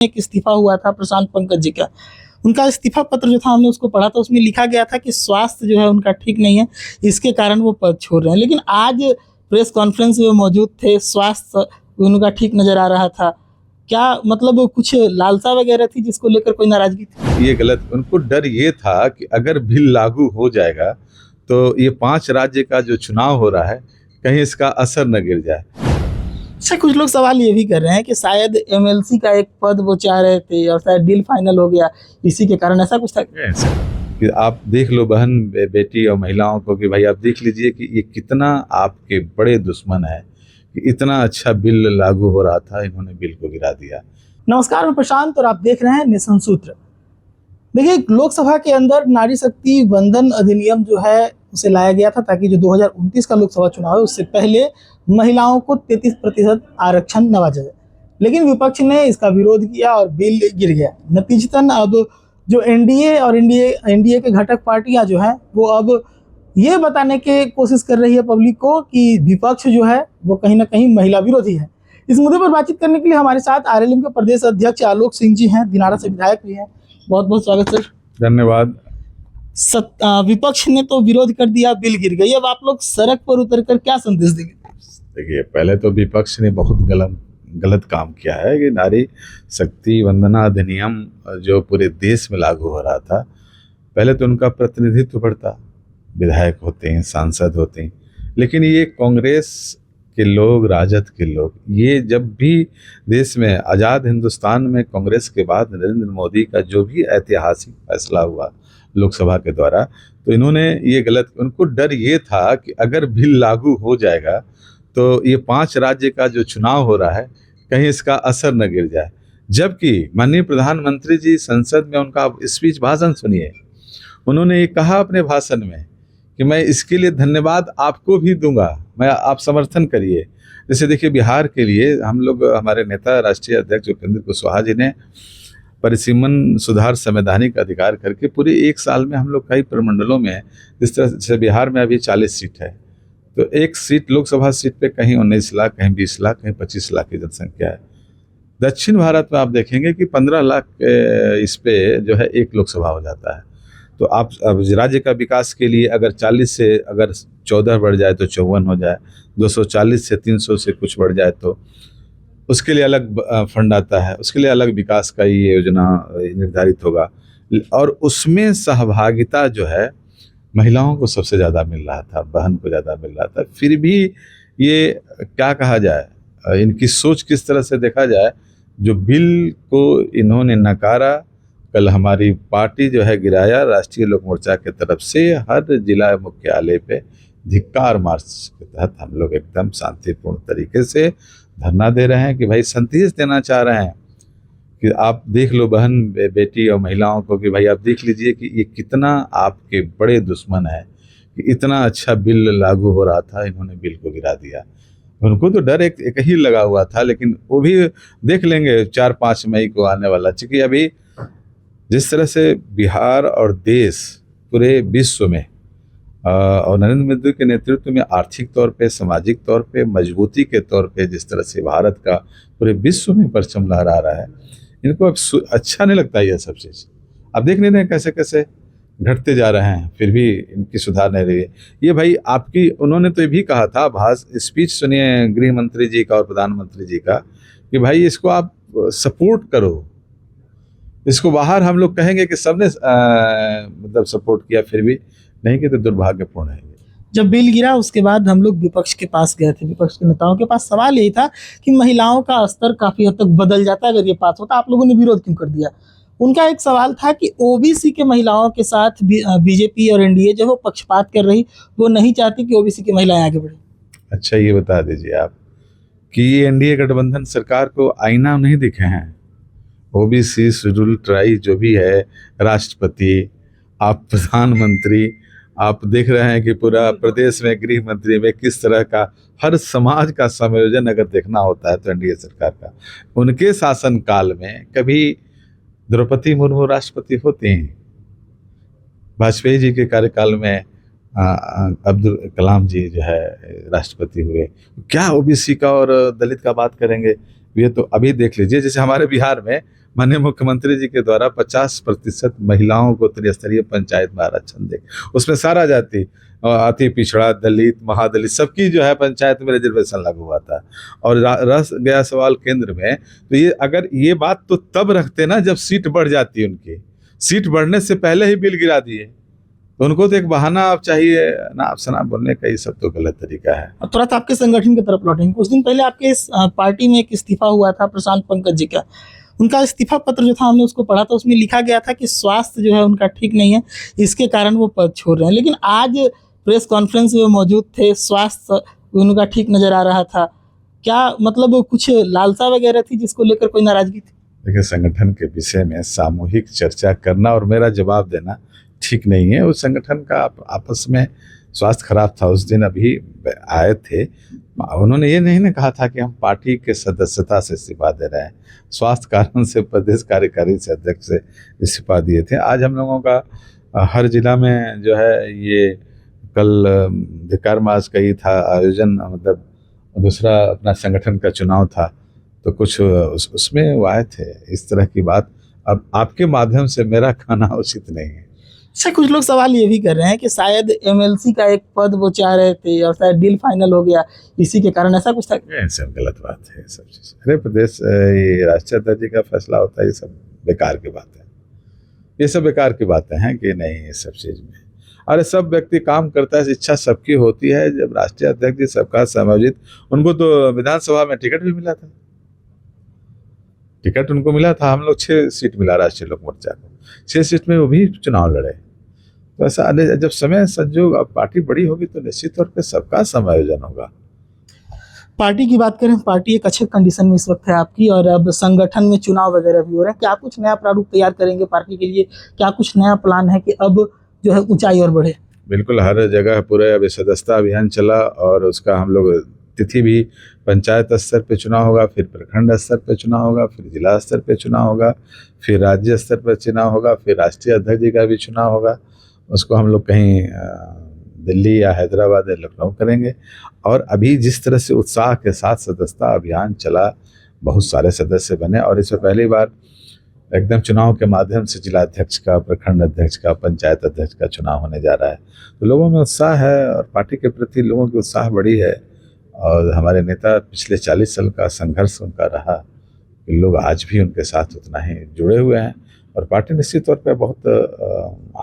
एक इस्तीफा हुआ था प्रशांत पंकज जी का। उनका इस्तीफा पत्र जो था हमने उसको पढ़ा था, उसमें लिखा गया था कि स्वास्थ्य जो है उनका ठीक नहीं है, इसके कारण वो पद छोड़ रहे हैं। लेकिन आज प्रेस कॉन्फ्रेंस में मौजूद थे, स्वास्थ्य उनका ठीक नज़र आ रहा था। क्या मतलब कुछ लालसा वगैरह थी जिसको लेकर कोई नाराजगी थी? ये गलत, उनको डर ये था कि अगर बिल लागू हो जाएगा तो ये 5 राज्य का जो चुनाव हो रहा है कहीं इसका असर न गिर जाए। अच्छा, कुछ लोग सवाल ये भी कर रहे हैं कि शायद एमएलसी का एक पद वो चाह रहे थे और शायद डील फाइनल हो गया, इसी के कारण ऐसा कुछ था। कि आप देख लो बहन बेटी और महिलाओं को कि भाई आप देख लीजिए कि ये कितना आपके बड़े दुश्मन है कि इतना अच्छा बिल लागू हो रहा था, इन्होंने बिल को गिरा दिया। नमस्कार, मैं प्रशांत और आप देख रहे हैं निशन सूत्र। देखिए, लोकसभा के अंदर नारी शक्ति वंदन अधिनियम जो है उसे लाया गया था ताकि जो 2029 का लोकसभा चुनाव है उससे पहले महिलाओं को 33% आरक्षण नवाजा जाए। लेकिन विपक्ष ने इसका विरोध किया और बिल गिर गया। नतीजतन अब जो एनडीए के घटक पार्टियां जो हैं वो अब ये बताने की कोशिश कर रही है पब्लिक को कि विपक्ष जो है वो कहीं ना कहीं महिला विरोधी है। इस मुद्दे पर बातचीत करने के लिए हमारे साथ आरएलएम के प्रदेश अध्यक्ष आलोक सिंह जी हैं, दिनारा से विधायक भी हैं। बहुत बहुत स्वागत सर। धन्यवाद। विपक्ष ने तो विरोध कर दिया, बिल गिर गई, अब आप लोग सड़क पर उतरकर क्या संदेश देंगे? देखिए, पहले तो विपक्ष ने बहुत गलत काम किया है कि नारी शक्ति वंदना अधिनियम जो पूरे देश में लागू हो रहा था, पहले तो उनका प्रतिनिधित्व बढ़ता, विधायक होते हैं, सांसद होते हैं, लेकिन ये कांग्रेस के लोग, राजद के लोग, ये जब भी देश में आज़ाद हिंदुस्तान में कांग्रेस के बाद नरेंद्र मोदी का जो भी ऐतिहासिक फैसला हुआ लोकसभा के द्वारा, तो इन्होंने ये गलत, उनको डर ये था कि अगर बिल लागू हो जाएगा तो ये 5 राज्य का जो चुनाव हो रहा है कहीं इसका असर न गिर जाए। जबकि माननीय प्रधानमंत्री जी संसद में उनका स्पीच भाषण सुनिए, उन्होंने ये कहा अपने भाषण में कि मैं इसके लिए धन्यवाद आपको भी दूंगा, मैं आप समर्थन करिए। जैसे देखिए, बिहार के लिए हम लोग, हमारे नेता राष्ट्रीय अध्यक्ष उपेंद्र कुशवाहा जी ने परिसीमन सुधार संवैधानिक अधिकार करके पूरे 1 साल में हम लोग कई प्रमंडलों में, जिस तरह से बिहार में अभी 40 सीट है, तो एक सीट लोकसभा सीट पे कहीं 19 लाख, कहीं 20 लाख, कहीं 25 लाख की जनसंख्या है। दक्षिण भारत में आप देखेंगे कि 15 लाख इस पे जो है एक लोकसभा हो जाता है। तो आप अब राज्य का विकास के लिए अगर 40 से अगर 14 बढ़ जाए तो 54 हो जाए, 240 से 300 से कुछ बढ़ जाए तो उसके लिए अलग फंड आता है, उसके लिए अलग विकास का ये योजना निर्धारित होगा। और उसमें सहभागिता जो है महिलाओं को सबसे ज़्यादा मिल रहा था, बहन को ज़्यादा मिल रहा था। फिर भी ये क्या कहा जाए, इनकी सोच किस तरह से देखा जाए, जो बिल को इन्होंने नकारा। कल हमारी पार्टी जो है गिराया, राष्ट्रीय लोक मोर्चा के तरफ से हर जिला मुख्यालय पे धिक्कार मार्च के तहत हम लोग एकदम शांतिपूर्ण तरीके से धरना दे रहे हैं कि भाई संदेश देना चाह रहे हैं कि आप देख लो बहन बेटी और महिलाओं को कि भाई आप देख लीजिए कि ये कितना आपके बड़े दुश्मन है कि इतना अच्छा बिल लागू हो रहा था, इन्होंने बिल को गिरा दिया। उनको तो डर एक ही लगा हुआ था, लेकिन वो भी देख लेंगे 4-5 मई को आने वाला। चूँकि अभी जिस तरह से बिहार और देश पूरे विश्व में और नरेंद्र मोदी के नेतृत्व में आर्थिक तौर पे, सामाजिक तौर पे, मजबूती के तौर पे जिस तरह से भारत का पूरे विश्व में परचम लहरा रहा है, इनको अब अच्छा नहीं लगता ये सब चीज़। अब देख नहीं रहे कैसे कैसे घटते जा रहे हैं, फिर भी इनकी सुधार नहीं रही है। ये भाई आपकी, उन्होंने तो ये भी कहा था, स्पीच सुनिए गृह मंत्री जी का और प्रधानमंत्री जी का, कि भाई इसको आप सपोर्ट करो, इसको बाहर हम लोग कहेंगे कि सबने मतलब सपोर्ट किया, फिर भी नहीं कि तो दुर्भाग्यपूर्ण है। जब बिल गिरा उसके बाद हम लोग विपक्ष के पास गए थे, विपक्ष के नेताओं के पास। सवाल यही था कि महिलाओं का स्तर काफी हद तक बदल जाता अगर ये पास होता, आप लोगों ने विरोध क्यों कर दिया? उनका एक सवाल था कि ओबीसी के महिलाओं के साथ बीजेपी और एनडीए जो वो पक्षपात कर रही, वो नहीं चाहती कि ओबीसी की महिलाएं आगे बढ़े। अच्छा, ये बता दीजिए आप कि ये एनडीए गठबंधन सरकार को आईना नहीं दिखे हैं। ओबीसी, शेड्यूल ट्राइब जो भी है, राष्ट्रपति, आप प्रधानमंत्री, आप देख रहे हैं कि पूरा प्रदेश में गृह मंत्री में किस तरह का हर समाज का समायोजन अगर देखना होता है तो एनडीए सरकार का। उनके शासन काल में कभी द्रौपदी मुर्मू राष्ट्रपति होती हैं, वाजपेयी जी के कार्यकाल में अब्दुल कलाम जी जो है राष्ट्रपति हुए। क्या ओबीसी का और दलित का बात करेंगे? ये तो अभी देख लीजिए, जैसे हमारे बिहार में माननीय मुख्यमंत्री जी के द्वारा 50% महिलाओं को त्रिस्तरीय पंचायत में आरक्षण दे, उसमें सारा जाति, अति पिछड़ा, दलित, महादलित, सबकी जो है पंचायत में रिजर्वेशन लागू हुआ था। और रह गया सवाल केंद्र में, तो ये अगर ये बात तो तब रखते ना जब सीट बढ़ जाती, उनकी सीट बढ़ने से पहले ही बिल गिरा दिए, तो उनको तो एक बहाना अब चाहिए ना, अफसना बोलने का। ये सब तो गलत तरीका है। और तुरंत आपके संगठन की तरफ लौटेंगे। कुछ दिन पहले आपके इस पार्टी में एक इस्तीफा हुआ था प्रशांत पंकज जी का। उनका इस्तीफा पत्र जो था हमने उसको पढ़ा था, उसमें लिखा गया था कि स्वास्थ्य जो है उनका ठीक नहीं है, इसके कारण वो पद छोड़ रहे हैं। लेकिन आज प्रेस कॉन्फ्रेंस में मौजूद थे, स्वास्थ्य उनका ठीक नजर आ रहा था। क्या मतलब कुछ लालसा वगैरह थी जिसको लेकर कोई नाराजगी थी? देखिए, संगठन के विषय में सामूहिक चर्चा करना और मेरा जवाब देना ठीक नहीं है। उस संगठन का आपस में स्वास्थ्य खराब था, उस दिन अभी आए थे, उन्होंने ये नहीं ना कहा था कि हम पार्टी के सदस्यता से इस्तीफा दे रहे हैं। स्वास्थ्य कारण से प्रदेश कार्यकारी से अध्यक्ष से इस्तीफा दिए थे। आज हम लोगों का हर जिला में जो है, ये कल धिक्कार मार्च का ही था आयोजन, मतलब दूसरा अपना संगठन का चुनाव था, तो कुछ उसमें वो आए थे। इस तरह की बात अब आपके माध्यम से मेरा कहना उचित नहीं है। अच्छा, कुछ लोग सवाल ये भी कर रहे हैं कि शायद एमएलसी का एक पद वो चाह रहे थे और शायद डील फाइनल हो गया, इसी के कारण ऐसा कुछ था। ये सब गलत बात है, सब चीज़। अरे प्रदेश, ये राष्ट्रीय अध्यक्ष का फैसला होता है, ये सब बेकार की बात है। ये सब बेकार की बातें हैं कि नहीं, ये सब चीज़ में अरे सब व्यक्ति काम करता है, इच्छा सबकी होती है। जब राष्ट्रीय अध्यक्ष जी सबका समायोजित, उनको तो विधानसभा में टिकट भी मिला था, टिकट उनको मिला था। हम लोग 6 सीट मिला राष्ट्रीय लोक मोर्चा को, 6 सीट में वो भी चुनाव लड़े। तो ऐसा जब समय संजोग, अब पार्टी बड़ी होगी तो निश्चित तौर पे सबका समायोजन होगा। पार्टी की बात करें, पार्टी एक अच्छे कंडीशन में इस वक्त है आपकी, और अब संगठन में चुनाव वगैरह भी हो रहे हैं। क्या कुछ नया प्रारूप तैयार करेंगे पार्टी के लिए? क्या कुछ नया प्लान है कि अब जो है ऊंचाई और बढ़े? बिल्कुल, हर जगह पूरे अभी सदस्यता अभियान चला, और उसका हम लोग तिथि भी, पंचायत स्तर पे चुनाव होगा, फिर प्रखंड स्तर पे चुनाव होगा, फिर जिला स्तर पे चुनाव होगा, फिर राज्य स्तर पर चुनाव होगा, फिर राष्ट्रीय अध्यक्ष जी का भी चुनाव होगा। उसको हम लोग कहीं दिल्ली या हैदराबाद या लखनऊ करेंगे। और अभी जिस तरह से उत्साह के साथ सदस्यता अभियान चला, बहुत सारे सदस्य बने, और इसमें पहली बार एकदम चुनाव के माध्यम से जिला अध्यक्ष का, प्रखंड अध्यक्ष का, पंचायत अध्यक्ष का चुनाव होने जा रहा है। तो लोगों में उत्साह है, और पार्टी के प्रति लोगों की उत्साह बड़ी है। और हमारे नेता पिछले 40 साल का संघर्ष उनका रहा कि लोग आज भी उनके साथ उतना ही जुड़े हुए हैं, और पार्टी निश्चित तौर पे बहुत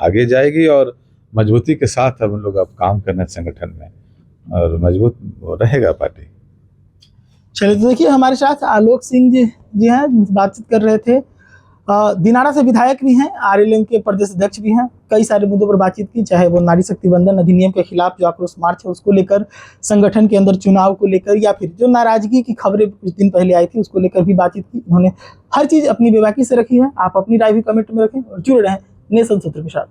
आगे जाएगी, और मजबूती के साथ हम लोग अब काम करने संगठन में, और मजबूत रहेगा पार्टी। चलिए, तो देखिए हमारे साथ आलोक सिंह जी हैं, बातचीत कर रहे थे। दिनारा से विधायक भी हैं, आरएलएम के प्रदेश अध्यक्ष भी हैं। कई सारे मुद्दों पर बातचीत की, चाहे वो नारी शक्ति वंदन अधिनियम के खिलाफ जो आक्रोश मार्च है उसको लेकर, संगठन के अंदर चुनाव को लेकर, या फिर जो नाराजगी की खबरें कुछ दिन पहले आई थी उसको लेकर भी बातचीत की। उन्होंने हर चीज़ अपनी बेबाकी से रखी है। आप अपनी राय भी कमेंट में रखें और जुड़ रहें नेशन सूत्र के साथ।